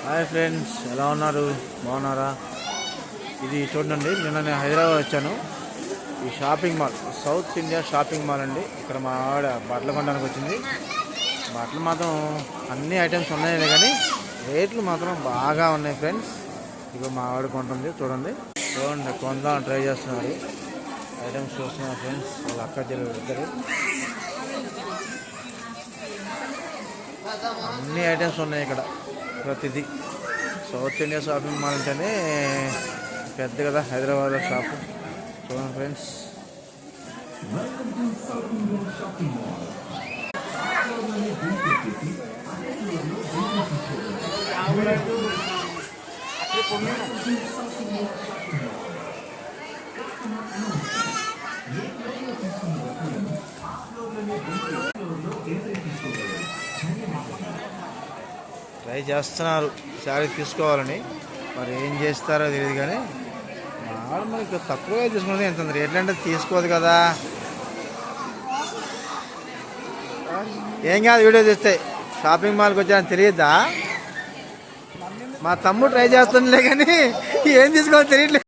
Hi friends, ఎలా ఉన్నారు? బాగున్నారా? ఇది చూడండి, నిన్న నేను హైదరాబాద్ వచ్చాను. ఈ shopping mall south India shopping mall అండి. ఇక్కడ మా ఆవిడ బట్టలు కొనడానికి వచ్చింది. బట్టలు మాత్రం అన్ని ఐటమ్స్ ఉన్నాయి కానీ రేట్లు మాత్రం బాగా ఉన్నాయి ఫ్రెండ్స్. ఇక మా ఆవిడ కొంటుంది, చూడండి కొందాం ట్రై చేస్తున్నారు. ఐటమ్స్ చూస్తున్నారు ఫ్రెండ్స్, వాళ్ళ అక్క చెల్లెలు ఇద్దరు. అన్ని ఐటమ్స్ ఉన్నాయి ఇక్కడ, ప్రతిదీ. సౌత్ ఇండియా షాపింగ్ మాల్ అంటేనే పెద్ద కదా హైదరాబాద్లో షాపు. చూడండి ఫ్రెండ్స్, ట్రై చేస్తున్నారు శారీ తీసుకోవాలని. మరి ఏం చేస్తారో తెలియదు కానీ నార్మల్ తక్కువగా తీసుకుంటే ఎంత రేట్లు అంటే తీసుకోదు కదా. ఏం కాదు, వీడియో తీస్తే షాపింగ్ మాల్కి వచ్చానని తెలియద్దా? మా తమ్ముడు ట్రై చేస్తుందిలే కానీ ఏం తీసుకోవాలో తెలియట్లేదు.